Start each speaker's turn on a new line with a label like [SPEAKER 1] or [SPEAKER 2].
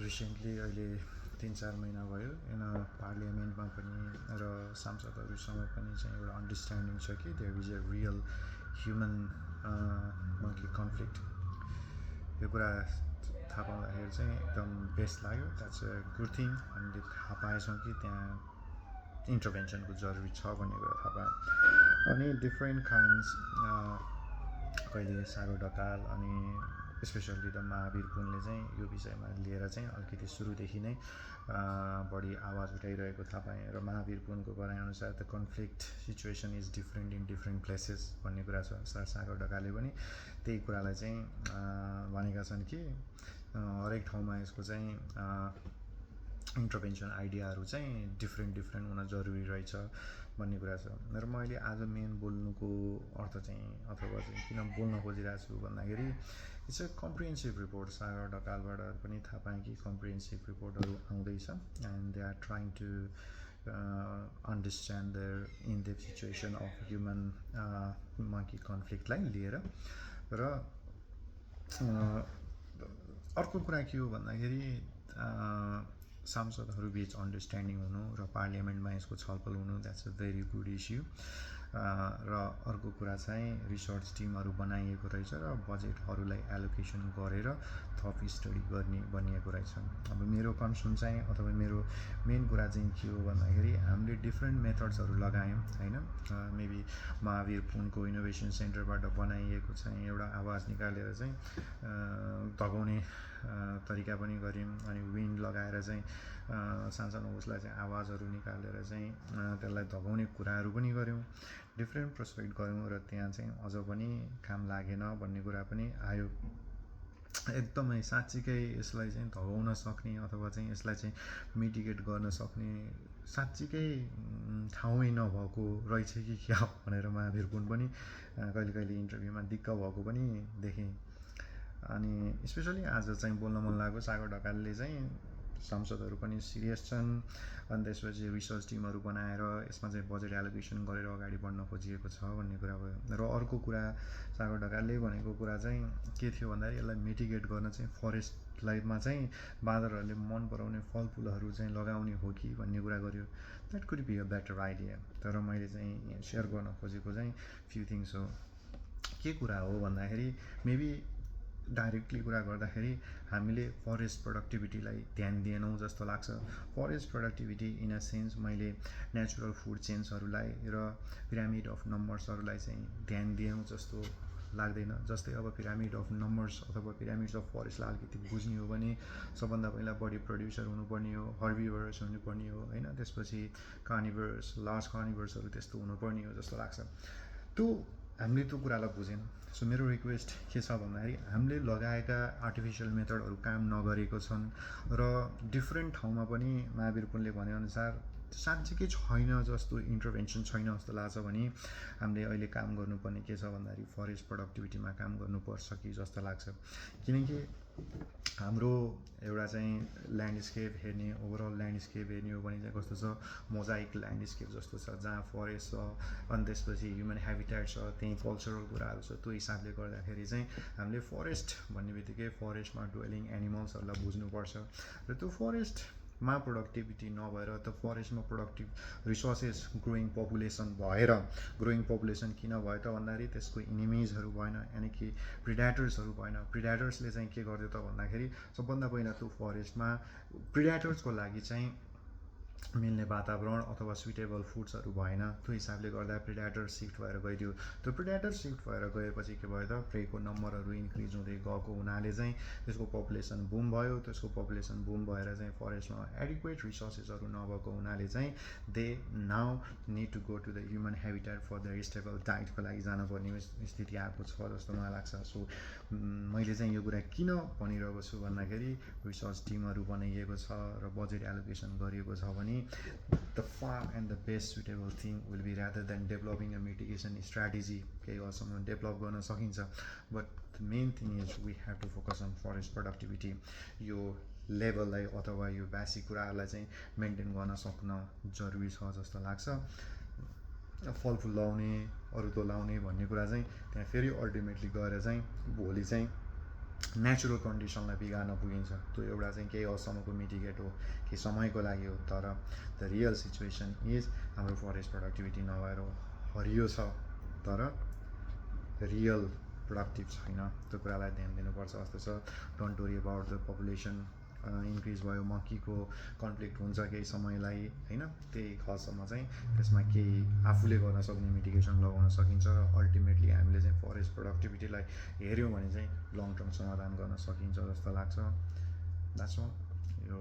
[SPEAKER 1] Recently अहिले 3-4 महिना भयो पार्लियामेन्टमा पनि र सांसदहरूसँग पनि चाहिँ एउटा अन्डरस्ट्यान्डिङ छ कि there is a real human monkey conflict. यो कुरा थाहा पाउँदाखेरि चाहिँ एकदम बेस्ट लाग्यो। That's a good thing. हामीले थाहा पाएछौँ कि त्यहाँ इन्टरभेन्सनको जरुरी छ भन्ने कुरा थाहा पायौँ। अनि डिफ्रेन्ट काइन्ड्स कहिले सागर ढकाल अनि स्पेसल्ली द महावीर पुनले चाहिँ यो विषयमा लिएर चाहिँ अलिकति सुरुदेखि नै बढी आवाज उठाइरहेको थाहा पाएँ। र महावीर पुनको भनाइअनुसार the conflict situation is different in different places भन्ने कुरा छ। सागर ढकालले पनि त्यही कुरालाई चाहिँ भनेका छन् कि हरेक ठाउँमा यसको चाहिँ इन्टरभेन्सन आइडियाहरू चाहिँ डिफ्रेन्ट हुन जरुरी रहेछ भन्ने कुरा छ। र मैले आज मेन बोल्नुको अर्थ चाहिँ अथवा चाहिँ किन बोल्न खोजिरहेको छु भन्दाखेरि it's a comprehensive report. Sagar ढकालबाट पनि थाहा पाएँ कि कम्प्रिहेन्सिभ रिपोर्टहरू आउँदैछ and they are trying to understand the in depth situation of human monkey कन्फ्लिक्टलाई लिएर। र अर्को कुरा के हो भन्दाखेरि सांसदहरू बीच अन्डरस्ट्यान्डिङ हुनु र पार्लियामेन्टमा यसको छलफल हुनु, that's a very good issue. र अर्को कुरा चाहिँ रिसर्च टिमहरू बनाइएको रहेछ र बजेटहरूलाई एलोकेसन गरेर थप स्टडी गर्ने बनिएको रहेछ। अब मेरो कन्सर्न चाहिँ अथवा मेरो मेन कुरा चाहिँ के हो भन्दाखेरि हामीले डिफ्रेन्ट मेथड्सहरू लगायौँ होइन। मेबी महावीर पुनको इनोभेसन सेन्टरबाट बनाइएको चाहिँ एउटा आवाज निकालेर चाहिँ धगाउने तरिका पनि गऱ्यौँ। अनि विन्ड लगाएर चाहिँ सानसानो उसलाई चाहिँ आवाजहरू निकालेर चाहिँ त्यसलाई धगाउने कुराहरू पनि गऱ्यौँ। डिफ्रेन्ट प्रोस्पेक्ट गऱ्यौँ र त्यहाँ चाहिँ अझ पनि काम लागेन भन्ने कुरा पनि आयो। एकदमै साँच्चीकै यसलाई चाहिँ धगाउन सक्ने अथवा चाहिँ यसलाई चाहिँ मिटिगेट गर्न सक्ने साँच्चीकै ठाउँै नभएको रहेछ कि क्या भनेर महावीर पुन पनि कहिले इन्टरभ्यूमा दिक्क भएको पनि देखेँ। अनि स्पेसली आज चाहिँ बोल्न मन लाग्यो सागर ढकालले चाहिँ सांसदहरू पनि सिरियस छन् अनि त्यसपछि रिसर्च टिमहरू बनाएर यसमा चाहिँ बजेट एलोकेसन गरेर अगाडि बढ्न खोजिएको छ भन्ने कुरा भयो। र अर्को कुरा सागर ढकालले भनेको कुरा चाहिँ के थियो भन्दाखेरि यसलाई मिटिगेट गर्न चाहिँ फरेस्टलाईमा चाहिँ बाँदरहरूले मन पराउने फलफुलहरू चाहिँ लगाउने हो कि भन्ने कुरा गर्यो। That could be a better idea. तर मैले चाहिँ सेयर गर्न खोजेको चाहिँ फ्यु थिङ्स हो। के कुरा हो भन्दाखेरि मेबी डाइरेक्टली कुरा गर्दाखेरि हामीले फरेस्ट प्रोडक्टिभिटीलाई ध्यान दिएनौँ जस्तो लाग्छ। Forest productivity in a sense मैले नेचुरल फुड चेन्सहरूलाई र पिरामिड अफ नम्बर्सहरूलाई चाहिँ ध्यान दिएनौँ जस्तो लाग्दैन। जस्तै अब पिरामिड अफ नम्बर्स अथवा पिरामिड्स अफ फरेस्टलाई अलिकति बुझ्ने हो भने सबभन्दा पहिला बडी प्रड्युसर हुनुपर्ने हो, हर्बिभरस हुनुपर्ने हो होइन। त्यसपछि कार्निभर्स, लार्ज कार्निभर्सहरू त्यस्तो हुनुपर्ने हो जस्तो लाग्छ। हामीले त्यो कुरालाई बुझेन। सो मेरो रिक्वेस्ट के छ भन्दाखेरि हामीले लगाएका आर्टिफिसियल मेथडहरू काम नगरेको छन् र डिफ्रेन्ट ठाउँमा पनि महावीर पुनले भनेअनुसार साँच्चीकै छैन जस्तो इन्टरभेन्सन छैन जस्तो लाग्छ भने हामीले अहिले काम गर्नुपर्ने के छ भन्दाखेरि फरेस्ट प्रोडक्टिभिटीमा काम गर्नुपर्छ कि जस्तो लाग्छ। किनकि हाम्रो एउटा चाहिँ ल्यान्डस्केप हेर्ने ओभरअल ल्यान्डस्केप हेर्ने हो भने चाहिँ कस्तो छ मोजाइक ल्यान्डस्केप जस्तो छ जहाँ फरेस्ट छ अनि त्यसपछि ह्युमन ह्याबिटेट छ, त्यहीँ कल्चरल कुराहरू छ। त्यो हिसाबले गर्दाखेरि चाहिँ हामीले फरेस्ट भन्ने बित्तिकै फरेस्टमा डुवेलिङ एनिमल्सहरूलाई बुझ्नुपर्छ र त्यो फरेस्टमा प्रोडक्टिभिटी नभएर त फरेस्टमा प्रोडक्टिभ रिसोर्सेस ग्रोइङ पपुलेसन भएर ग्रोइङ पपुलेसन किन भयो त भन्दाखेरि त्यसको इनिमिजहरू भएन, यानि कि प्रिडेटर्सहरू भएन। प्रिडेटर्सले चाहिँ के गर्यो त भन्दाखेरि सबभन्दा पहिला त्यो फरेस्टमा प्रिडेटर्सको लागि चाहिँ मिल्ने वातावरण अथवा सुइटेबल फुड्सहरू भएन। त्यो हिसाबले गर्दा प्रिडेटर सिफ्ट भएर गइदियो। त्यो प्रिडेटर सिफ्ट भएर गएपछि के भयो त प्रेको नम्बरहरू इन्क्रिज हुँदै गएको हुनाले चाहिँ त्यसको पपुलेसन बुम भयो। त्यसको पपुलेसन बुम भएर चाहिँ फरेस्टमा एडिक्वेट रिसोर्सेसहरू नभएको हुनाले चाहिँ they now need to go to the human habitat for the stable डाइटको लागि जानुपर्ने स्थिति आएको छ जस्तो मलाई लाग्छ। सो मैले चाहिँ यो कुरा किन भनिरहेको छु भन्दाखेरि रिसर्च टिमहरू बनाइएको छ र बजेट एलोकेसन गरिएको छ भने the far and the best suitable thing will be rather than developing a mitigation strategy केही हदसम्म डेभलप गर्न सकिन्छ। But the main thing is we have to focus on forest productivity. यो लेभललाई अथवा यो बेसिक कुराहरूलाई चाहिँ मेन्टेन गर्न सक्न जरुरी छ जस्तो लाग्छ। फलफुल लाउने अरू त लाउने भन्ने कुरा चाहिँ त्यहाँ फेरि अल्टिमेटली गएर चाहिँ भोलि चाहिँ नेचुरल कन्डिसनलाई बिगार्न पुगिन्छ। त्यो एउटा चाहिँ केही हदसम्मको मिटिगेट हो, केही समयको लागि हो, तर द रियल सिचुएसन इज हाम्रो फरेस्ट प्रोडक्टिभिटी नभएर हरियो छ तर रियल प्रोडक्टिभ छैन। त्यो कुरालाई ध्यान दिनुपर्छ जस्तो छ। Don't worry about the population increase भयो, मकीको कन्फ्लिक्ट हुन्छ केही समयलाई होइन, त्यही हदसम्म चाहिँ त्यसमा केही आफूले गर्न सक्ने मिटिगेसन लगाउन सकिन्छ र अल्टिमेटली हामीले चाहिँ फरेस्ट प्रोडक्टिभिटीलाई हेऱ्यौँ भने चाहिँ लङ टर्म समाधान गर्न सकिन्छ जस्तो लाग्छ। That's all. यो